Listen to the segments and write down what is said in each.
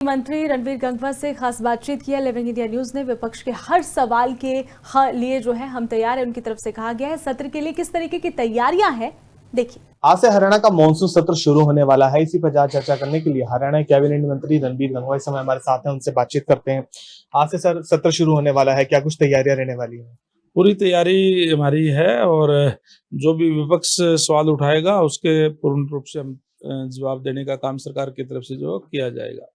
मंत्री रणवीर गंगवा से खास बातचीत किया। लिविंग इंडिया न्यूज ने विपक्ष के हर सवाल के लिए जो है हम तैयार है, उनकी तरफ से कहा गया है। सत्र के लिए किस तरीके की तैयारियां हैं, देखिए। आज से हरियाणा का मॉनसून सत्र शुरू होने वाला है। इसी पर चर्चा करने के लिए हरियाणा कैबिनेट मंत्री रणवीर गंगवा इस समय हमारे साथ हैं, उनसे बातचीत करते हैं। आज से सत्र शुरू होने वाला है, क्या कुछ तैयारियां रहने वाली हैं? पूरी तैयारी हमारी है और जो भी विपक्ष सवाल उठाएगा उसके पूर्ण रूप से हम जवाब देने का काम सरकार की तरफ से जो किया जाएगा।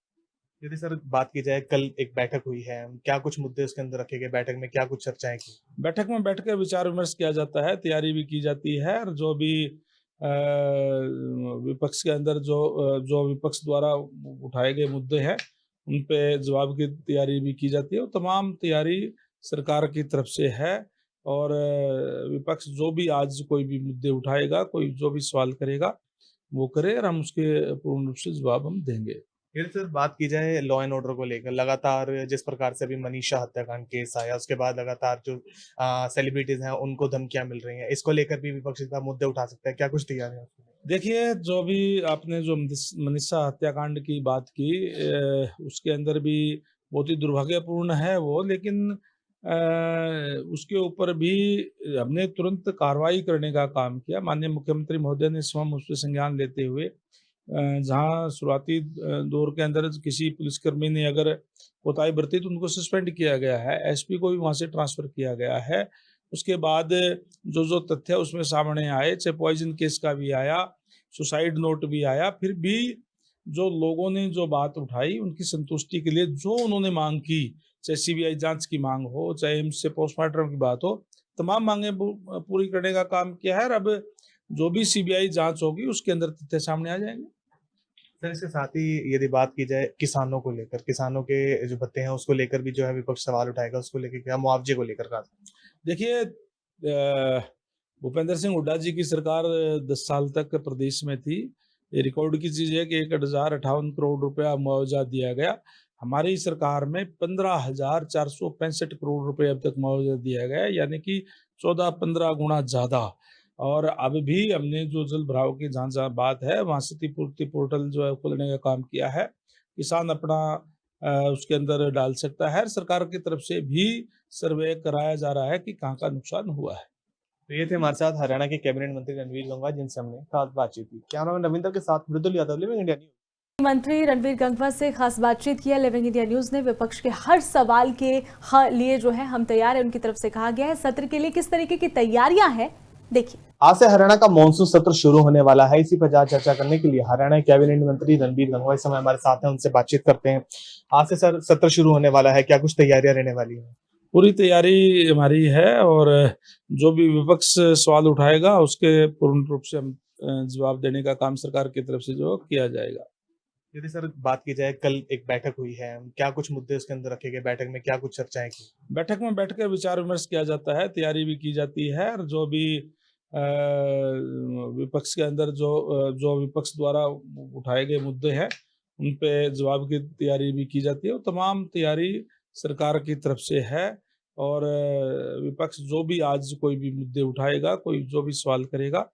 यदि सर बात की जाए, कल एक बैठक हुई है, क्या कुछ मुद्दे उसके अंदर रखे गए? बैठक में क्या कुछ चर्चाएं की? बैठक में बैठकर विचार विमर्श किया जाता है, तैयारी भी की जाती है और जो भी विपक्ष के अंदर जो विपक्ष द्वारा उठाए गए मुद्दे हैं उन पे जवाब की तैयारी भी की जाती है और तमाम तैयारी सरकार की तरफ से है। और विपक्ष जो भी आज कोई भी मुद्दे उठाएगा, कोई जो भी सवाल करेगा वो करे और हम उसके पूर्ण रूप से जवाब हम देंगे। फिर सर बात की जाए लॉ एंड ऑर्डर को लेकर, लगातार जिस प्रकार से अभी मनीषा हत्याकांड केस आया, उसके बाद लगातार जो सेलिब्रिटीज हैं उनको धमकियां मिल रही हैं, इसको लेकर भी विपक्ष इस बार मुद्दे उठा सकता है। क्या कुछ तैयारी है? देखिए, जो भी आपने जो मनीषा हत्याकांड की बात की, उसके अंदर भी बहुत ही दुर्भाग्यपूर्ण है वो, लेकिन उसके ऊपर भी हमने तुरंत कार्रवाई करने का काम किया। माननीय मुख्यमंत्री महोदय ने स्वयं उस पर संज्ञान लेते हुए जहां शुरुआती दौर के अंदर किसी पुलिसकर्मी ने अगर कोताही बरती तो उनको सस्पेंड किया गया है, एसपी को भी वहां से ट्रांसफर किया गया है। उसके बाद जो तथ्य उसमें सामने आए, चाहे पॉइजन केस का भी आया, सुसाइड नोट भी आया, फिर भी जो लोगों ने जो बात उठाई उनकी संतुष्टि के लिए जो उन्होंने मांग की, चाहे सीबीआई जांच की मांग हो, चाहे एम्स से पोस्टमार्टम की बात हो, तमाम मांगे पूरी करने का काम किया है। और अब जो भी सीबीआई जांच होगी उसके अंदर तथ्य सामने आ जाएंगे। सर इसके साथ ही यदि बात की जाए किसानों को लेकर, किसानों के जो भत्ते हैं उसको लेकर भी जो है विपक्ष सवाल उठाएगा, उसको लेकर क्या, मुआवजे को लेकर का? देखिए, भूपेंद्र सिंह हुड्डा जी की सरकार 10 साल तक प्रदेश में थी। ये रिकॉर्ड की चीज है कि 1058 करोड़ रुपया मुआवजा दिया गया। हमारी सरकार में 15,465 करोड़ रुपए अब तक मुआवजा दिया गया, यानी कि 14-15 गुना ज्यादा। और अब भी हमने जो जल भराव की जहाँ बात है वहां से क्षतिपूर्ति पोर्टल जो है खोलने का काम किया है। किसान अपना उसके अंदर डाल सकता है। सरकार की तरफ से भी सर्वे कराया जा रहा है कि कहाँ का नुकसान हुआ है। तो ये थे हमारे साथ हरियाणा के कैबिनेट मंत्री रणवीर गंगवा, जिनसे हमने खास बातचीत की। कैमरामैन रविंदर के साथ मृदुल यादव, लिविंग इंडिया न्यूज। मंत्री रणवीर गंगवा से खास बातचीत किया। लिविंग इंडिया न्यूज ने विपक्ष के हर सवाल के लिए जो है हम तैयार है, उनकी तरफ से कहा गया है। सत्र के लिए किस तरीके की तैयारियां हैं, देखिए। आज से हरियाणा का मॉनसून सत्र शुरू होने वाला है। इसी पर चर्चा करने के लिए हरियाणा कैबिनेट मंत्री रणवीर गंगवा इस समय हमारे साथ हैं, उनसे बातचीत करते हैं। आज से सत्र शुरू होने वाला है, क्या कुछ तैयारियां रहने वाली हैं? पूरी तैयारी हमारी है और जो भी विपक्ष सवाल उठाएगा उसके पूर्ण रूप से हम जवाब देने का काम सरकार की तरफ से जो किया जाएगा। यदि सर बात की जाए, कल एक बैठक हुई है, क्या कुछ मुद्दे उसके अंदर रखे गए? बैठक में क्या कुछ चर्चाएं की? बैठक में बैठकर विचार विमर्श किया जाता है, तैयारी भी की जाती है और जो भी विपक्ष के अंदर जो विपक्ष द्वारा उठाए गए मुद्दे हैं उन पे जवाब की तैयारी भी की जाती है और तमाम तैयारी सरकार की तरफ से है। और विपक्ष जो भी आज कोई भी मुद्दे उठाएगा, कोई जो भी सवाल करेगा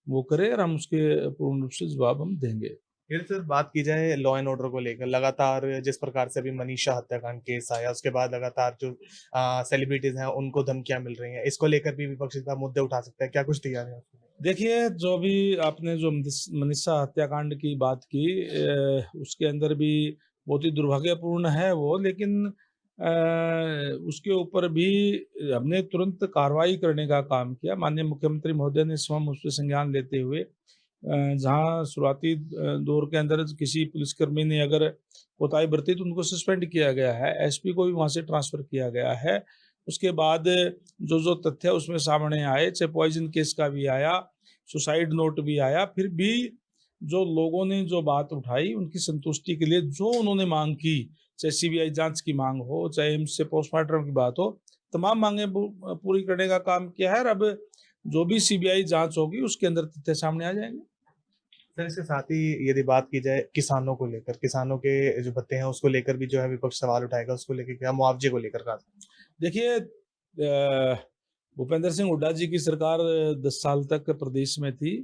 वो करे और हम उसके पूर्ण रूप से जवाब हम देंगे। फिर सर बात की जाए लॉ एंड ऑर्डर को लेकर, लगातार जिस प्रकार से अभी मनीषा हत्याकांड केस आया, उसके बाद लगातार जो सेलिब्रिटीज हैं उनको धमकियां मिल रही हैं, इसको लेकर भी विपक्ष इस बार मुद्दे उठा सकता है। क्या कुछ तैयारी है? देखिए, जो भी आपने जो मनीषा हत्याकांड की बात की, उसके अंदर भी बहुत ही दुर्भाग्यपूर्ण है वो, लेकिन उसके ऊपर भी हमने तुरंत कार्रवाई करने का काम किया। माननीय मुख्यमंत्री महोदय ने स्वयं उस पर संज्ञान लेते हुए जहां शुरुआती दौर के अंदर किसी पुलिसकर्मी ने अगर कोताही बरती तो उनको सस्पेंड किया गया है, एसपी को भी वहां से ट्रांसफर किया गया है। उसके बाद जो तथ्य उसमें सामने आए, चाहे पॉइजन केस का भी आया, सुसाइड नोट भी आया, फिर भी जो लोगों ने जो बात उठाई उनकी संतुष्टि के लिए जो उन्होंने मांग की, चाहे सीबीआई जांच की मांग हो, चाहे एम्स से पोस्टमार्टम की बात हो, तमाम मांगे पूरी करने का काम किया है। और अब जो भी सीबीआई जांच होगी उसके अंदर तथ्य सामने आ जाएंगे। सर इसके साथ ही यदि बात की जाए किसानों को लेकर, किसानों के जो भत्ते हैं उसको लेकर भी जो है विपक्ष सवाल उठाएगा, उसको लेकर क्या, मुआवजे को लेकर का? देखिए, भूपेंद्र सिंह हुड्डा जी की सरकार 10 साल तक प्रदेश में थी।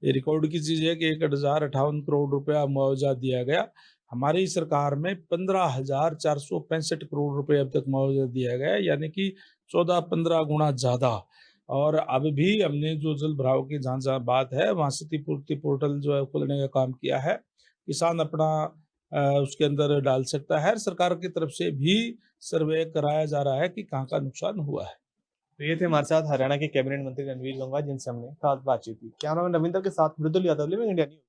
ये रिकॉर्ड की चीज है कि 1058 करोड़ रुपया मुआवजा दिया गया। हमारी सरकार में 15,465 करोड़ रुपए अब तक मुआवजा दिया गया है, यानी कि 14-15 गुना ज़्यादा। और अब भी हमने जो जल भराव की जहाँ-जहाँ बात है, वहाँ क्षतिपूर्ति पोर्टल जो है खोलने का काम किया है। किसान अपना उसके अंदर डाल सकता है। सरकार की तरफ से भी सर्वे कराया जा रहा है कि कहाँ का नुकसान हुआ है। तो ये थे हमारे साथ हरियाणा के कैबिनेट मंत्री रणवीर गंगवा, जिनसे हमने खास बातचीत की। कैमरामैन रविंदर के साथ मृदुल यादव, लिविंग इंडिया न्यूज़।